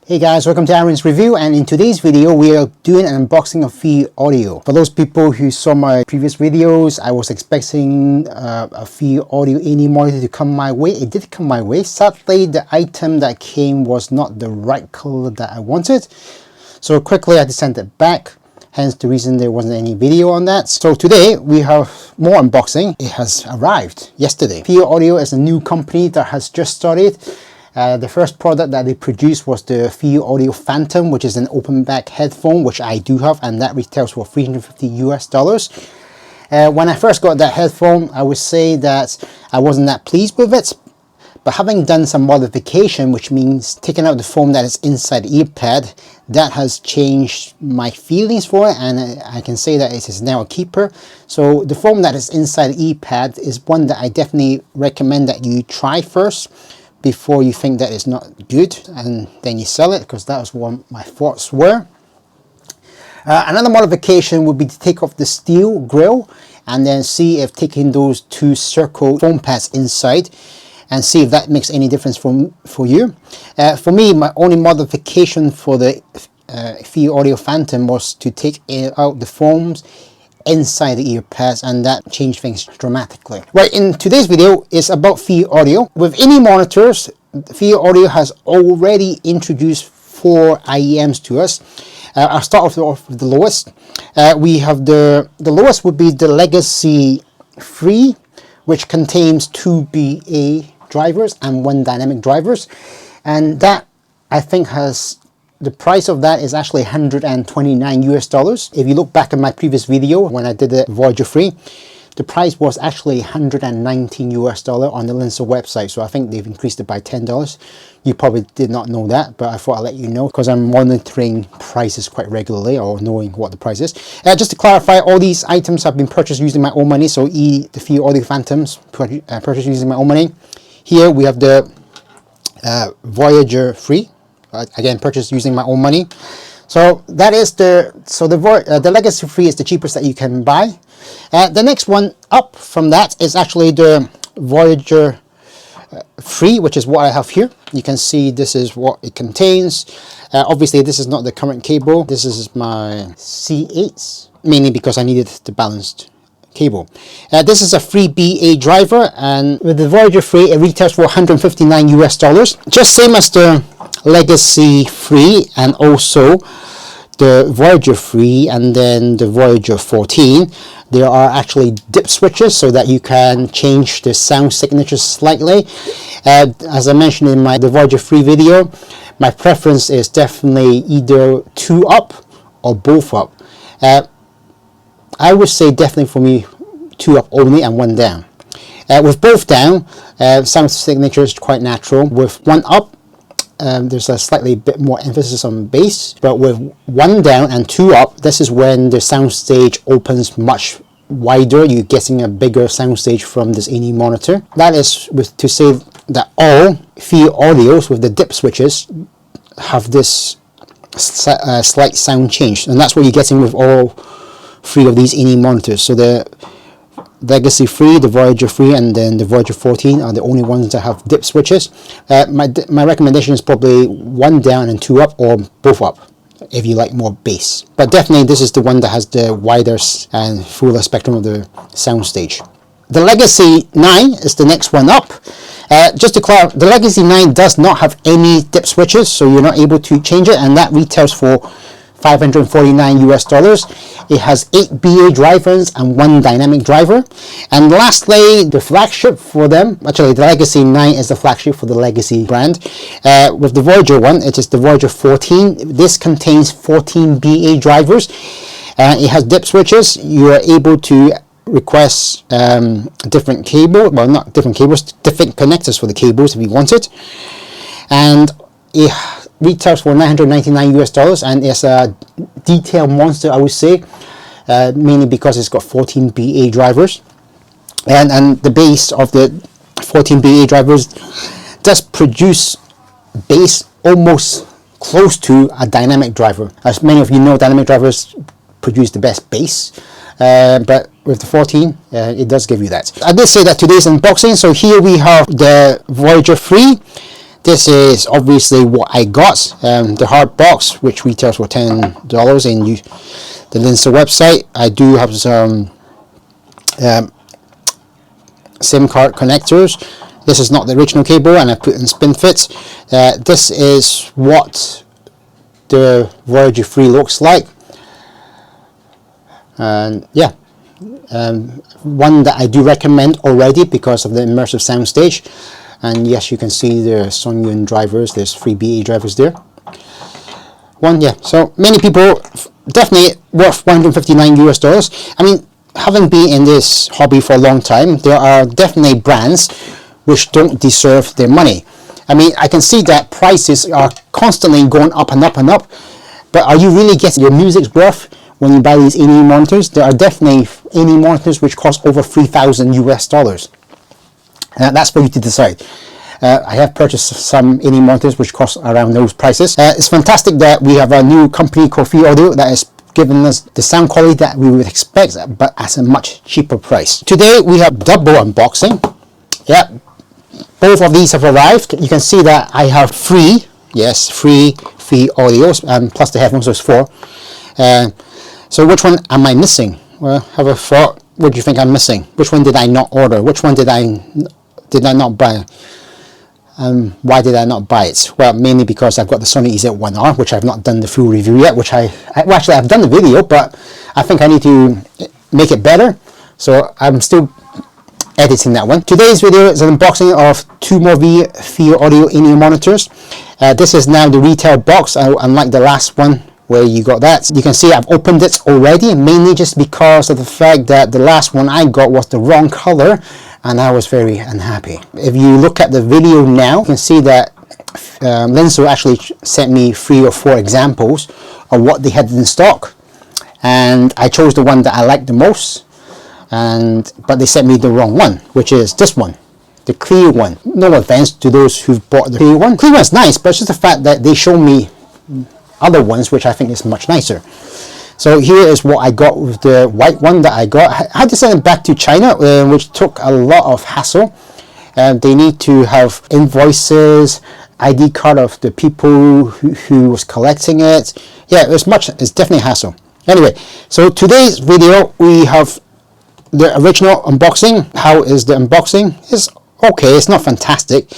Hey guys, welcome to Aaron's Review, and in today's video we are doing an unboxing of Thieaudio. For those people who saw my previous videos, I was expecting a Thieaudio IEM monitor to come my way. It did come my way. Sadly, the item that came was not the right color that I wanted. So quickly I had to send it back. Hence the reason there wasn't any video on that. So today we have more unboxing. It has arrived yesterday. Thieaudio is a new company that has just started. The first product that they produced was the Thieaudio Phantom, which is an open back headphone, which I do have, and that retails for $350 US. When I first got that headphone, I would say that I wasn't that pleased with it, but having done some modification, which means taking out the foam that is inside the ear pad, that has changed my feelings for it, and I can say that it is now a keeper. So the foam that is inside the ear pad is one that I definitely recommend that you try first before you think that it's not good and then you sell it, because that was what my thoughts were. Another modification would be to take off the steel grill and then see if taking those two circle foam pads inside and see if that makes any difference for you. For me, my only modification for the Thieaudio Phantom was to take out the foams inside the ear pads, and that changed things dramatically. Right, in today's video is about Thieaudio. With any monitors, Thieaudio has already introduced 4 IEMs to us. I'll start off with the lowest. We have the lowest would be the Legacy 3, which contains 2 BA drivers and 1 dynamic drivers, and that I think has the price of that is actually $129 US. If you look back at my previous video when I did the Voyager 3, the price was actually $119 US on the Linsa website. So I think they've increased it by $10. You probably did not know that, but I thought I'd let you know because I'm monitoring prices quite regularly, or knowing what the price is. Just to clarify, all these items have been purchased using my own money. So the Thieaudio Phantoms purchased using my own money. Here we have the Voyager 3. Again, purchased using my own money. So that is the Legacy 3 is the cheapest that you can buy. The next one up from that is actually the Voyager 3, which is what I have here. You can see this is what it contains. Obviously this is not the current cable. This is my C8s, mainly because I needed the balanced cable. This is a 3 BA driver, and with the Voyager 3 it retails for $159 US. Just same as the Legacy 3 and also the Voyager 3 and then the Voyager 14. There are actually dip switches so that you can change the sound signature slightly. As I mentioned in the Voyager 3 video, my preference is definitely either 2 up or both up. I would say definitely for me 2 up only and 1 down. With both down, sound signature is quite natural. With 1 up, there's a slightly bit more emphasis on bass, but with 1 down and 2 up, this is when the soundstage opens much wider. You're getting a bigger soundstage from this IEM monitor. That is to say that all Thieaudios with the dip switches have this slight sound change, and that's what you're getting with all 3 of these IEM monitors. So the Legacy 3, the Voyager 3, and then the Voyager 14 are the only ones that have dip switches. My recommendation is probably 1 down and 2 up, or both up if you like more bass. But definitely this is the one that has the wider and fuller spectrum of the soundstage. The Legacy 9 is the next one up. Just to clarify, the Legacy 9 does not have any dip switches, so you're not able to change it, and that retails for $549 US. It has 8 BA drivers and 1 dynamic driver. And lastly, the flagship for them, actually the Legacy 9 is the flagship for the Legacy brand. With the Voyager one, it is the Voyager 14. This contains 14 BA drivers. It has dip switches. You are able to request different cable, well, not different cables, different connectors for the cables if you want it. And it retails for $999 US, and it's a detail monster, I would say, mainly because it's got 14 BA drivers, and the bass of the 14 BA drivers does produce bass almost close to a dynamic driver. As many of you know, dynamic drivers produce the best bass, but with the 14 it does give you that. I did say that today's unboxing, so here we have the Voyager 3. This is obviously what I got, the hard box, which retails for $10 in the Linso website. I do have some SIM card connectors. This is not the original cable, and I put in spin fits. This is what the Voyager 3 looks like, and yeah, one that I do recommend already because of the immersive soundstage. And yes, you can see the Songyun drivers. There's 3 BA drivers there. Yeah, so many people, definitely worth $159 US. I mean, having been in this hobby for a long time, there are definitely brands which don't deserve their money. I mean, I can see that prices are constantly going up and up and up, but are you really getting your music's worth when you buy these A&E monitors? There are definitely A&E monitors which cost over $3,000 US. That's for you to decide. I have purchased some A&E monitors which cost around those prices. It's fantastic that we have a new company called FiiO that is giving us the sound quality that we would expect, but at a much cheaper price. Today we have double unboxing. Yeah, both of these have arrived. You can see that I have three FiiOdios, plus the headphones, so it's 4. So which one am I missing? Well, have a thought. What do you think I'm missing? Which one did I not order? Which one did I not buy? Why did I not buy it? Well, mainly because I've got the Sony EZ1R, which I've not done the full review yet, which well, actually I've done the video, but I think I need to make it better, so I'm still editing that one. Today's video is an unboxing of 2 more Thieaudio A&E monitors. This is now the retail box, unlike the last one where you got that. You can see I've opened it already, mainly just because of the fact that the last one I got was the wrong color, and I was very unhappy. If you look at the video now, you can see that Linso actually sent me 3 or 4 examples of what they had in stock, and I chose the one that I liked the most, but they sent me the wrong one, which is this one, the clear one. No offense to those who've bought the clear one. Clear one's nice, but it's just the fact that they show me other ones which I think is much nicer. So here is what I got with the white one that I got. I had to send it back to China, which took a lot of hassle. They need to have invoices, ID card of the people who was collecting it. Yeah, it's definitely hassle. Anyway, so today's video we have the original unboxing. How is the unboxing? It's okay, it's not fantastic.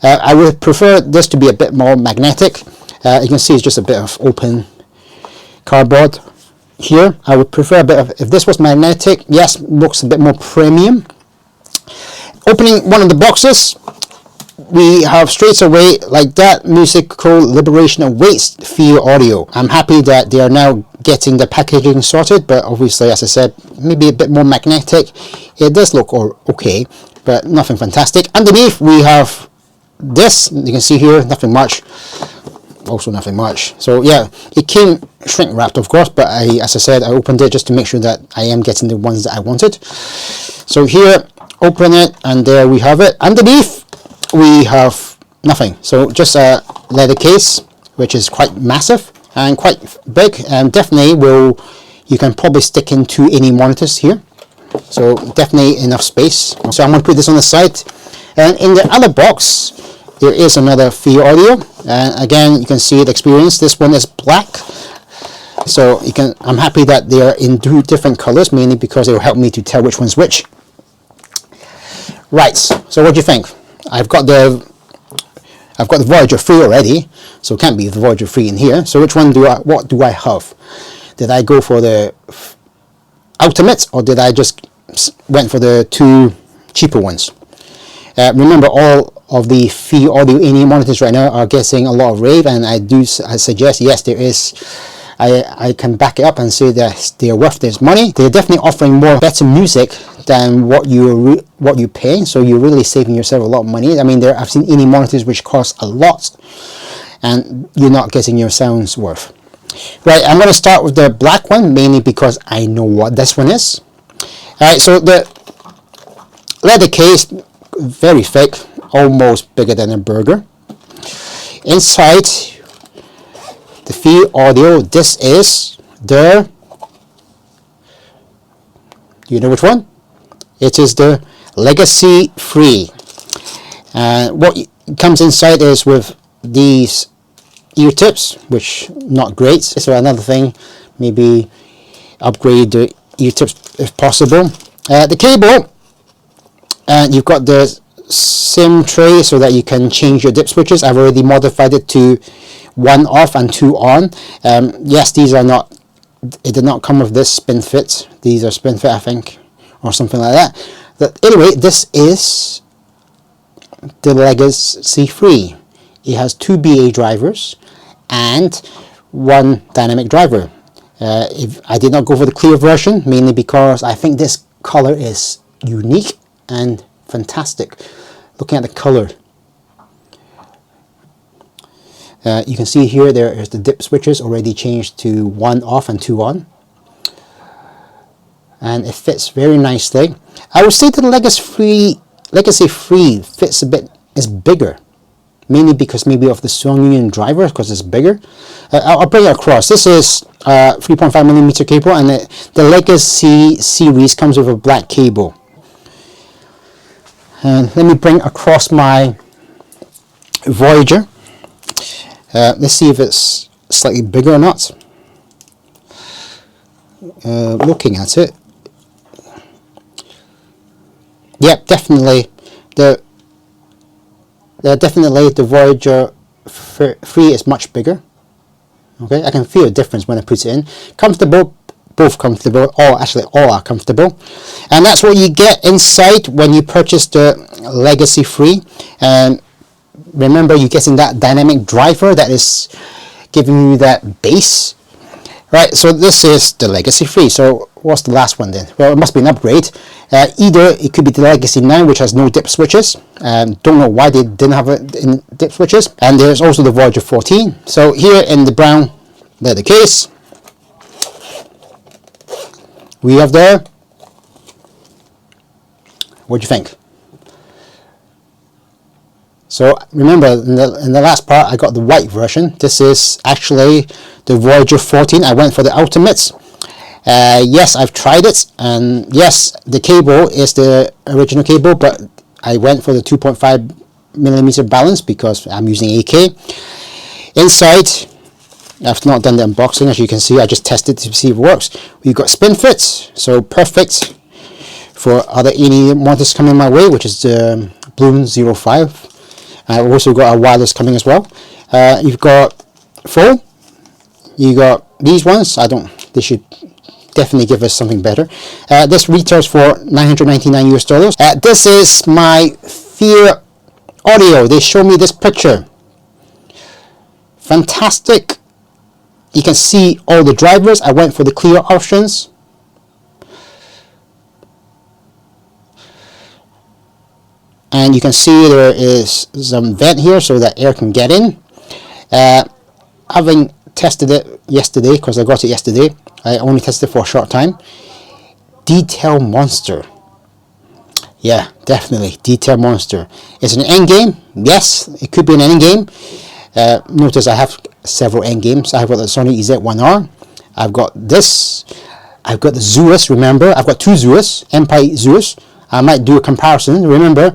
I would prefer this to be a bit more magnetic. You can see it's just a bit of open cardboard here. I would prefer a bit of, if this was magnetic, yes, looks a bit more premium. Opening one of the boxes, we have straight away, like that, Musical Liberation Awaits Thieaudio. I'm happy that they are now getting the packaging sorted, but obviously, as I said, maybe a bit more magnetic. It does look okay, but nothing fantastic. Underneath we have this, you can see here, nothing much. Also nothing much. So yeah, it came shrink wrapped, of course, but as I said, I opened it just to make sure that I am getting the ones that I wanted. So here, open it, and there we have it. Underneath we have nothing, so just a leather case, which is quite massive and quite big, and definitely you can probably stick in 2 A&E monitors here, so definitely enough space. So I'm going to put this on the side, and in the other box there is another Thieaudio, and again you can see the experience. This one is black, so I'm happy that they are in 2 different colors, mainly because it will help me to tell which one's which. Right, so what do you think? I've got the Voyager 3 already, so it can't be the Voyager 3 in here. So what do I have? Did I go for the Ultimate, or did I just went for the 2 cheaper ones? Remember, all of the Thieaudio A&E monitors right now are getting a lot of rave, and I suggest, yes, there is. I can back it up and say that they are worth this money. They're definitely offering better music than what you're paying, so you're really saving yourself a lot of money. I mean, I've seen A&E monitors which cost a lot, and you're not getting your sound's worth. Right, I'm going to start with the black one, mainly because I know what this one is. Alright, so the leather case, very thick, almost bigger than a burger. Inside the Thieaudio, this is the, do you know which one? It is the Legacy 3. What it comes inside is with these ear tips, which not great. So another thing, maybe upgrade the ear tips if possible. The cable, and you've got the SIM tray so that you can change your dip switches. I've already modified it to 1 off and 2 on. Yes, these are not, it did not come with this spin fit. These are spin fit, I think, or something like that. But anyway, this is the Legacy 3. It has 2 BA drivers and 1 dynamic driver. If I did not go for the clear version, mainly because I think this color is unique and fantastic. Looking at the color, you can see here there is the dip switches already changed to 1 off and 2 on, and it fits very nicely. I would say that the Legacy 3 fits a bit, is bigger, mainly because maybe of the strong union driver, because it's bigger. I'll bring it across. This is 3.5mm cable, and the Legacy series comes with a black cable. And let me bring across my Voyager. Let's see if it's slightly bigger or not. Looking at it, yeah, definitely the Voyager 3 is much bigger. Okay, I can feel a difference when I put it in. Comfortable, both comfortable, or actually all are comfortable, and that's what you get inside when you purchase the Legacy 3. And remember, you're getting that dynamic driver that is giving you that bass. Right, so this is the Legacy 3. So what's the last one then? Well, it must be an upgrade. Either it could be the Legacy 9, which has no dip switches. Don't know why they didn't have it in dip switches. And there's also the Voyager 14. So here in the brown leather case, we have there. What do you think? So remember, in the last part, I got the white version. This is actually the Voyager 14. I went for the Ultimates. Yes, I've tried it, and yes, the cable is the original cable, but I went for the 2.5mm balance because I'm using AK. Inside, I've not done the unboxing, as you can see. I just tested to see if it works. We've got spin fits, so perfect for other any monitors coming my way, which is the Bloom 05. I've also got a wireless coming as well. You've got full. You got these ones. They should definitely give us something better. This retails for $999 US. This is my Thieaudio. They show me this picture. Fantastic. You can see all the drivers. I went for the clear options. And you can see there is some vent here so that air can get in. Having tested it yesterday, because I got it yesterday, I only tested it for a short time. Detail monster. Yeah, definitely detail monster. It's an end game. Yes, it could be an end game. Notice I have several end games. I've got the Sony EZ1R. I've got this. I've got the Zeus. Remember, I've got 2 Zeus, Empire Zeus. I might do a comparison. Remember,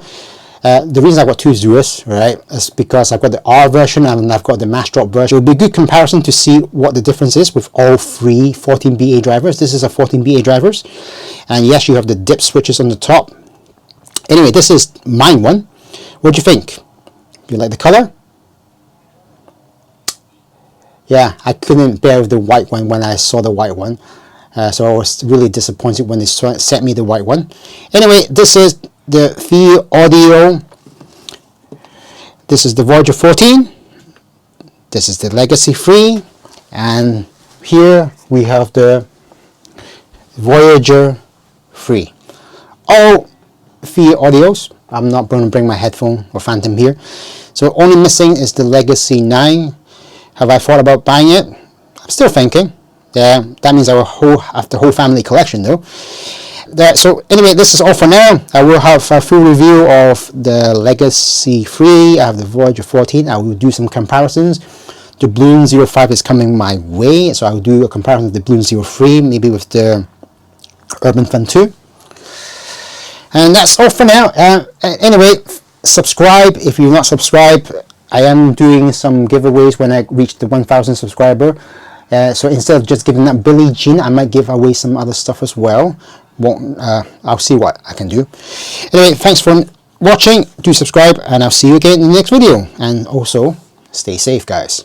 the reason I've got 2 Zeus, right, is because I've got the R version and I've got the mass drop version. It would be a good comparison to see what the difference is with all 3 14BA drivers. This is a 14BA drivers, and yes, you have the dip switches on the top. Anyway, this is mine one. What do you think? You like the color? Yeah, I couldn't bear the white one when I saw the white one. So I was really disappointed when they sent me the white one. Anyway, this is the Thieaudio. This is the Voyager 14. This is the Legacy 3. And here we have the Voyager 3. All Thieaudios. I'm not going to bring my headphone or Phantom here. So only missing is the Legacy 9. Have I thought about buying it? I'm still thinking. Yeah, that means I will have the whole family collection though. So anyway, this is all for now. I will have a full review of the Legacy 3. I have the Voyager 14. I will do some comparisons. The Bloom 05 is coming my way, so I will do a comparison of the Bloom 03, maybe with the Urban Fun 2. And that's all for now. Anyway, Subscribe if you're not subscribed. I am doing some giveaways when I reach the 1,000 subscriber. So instead of just giving that Billie Jean, I might give away some other stuff as well. I'll see what I can do. Anyway, thanks for watching. Do subscribe, and I'll see you again in the next video. And also, stay safe, guys.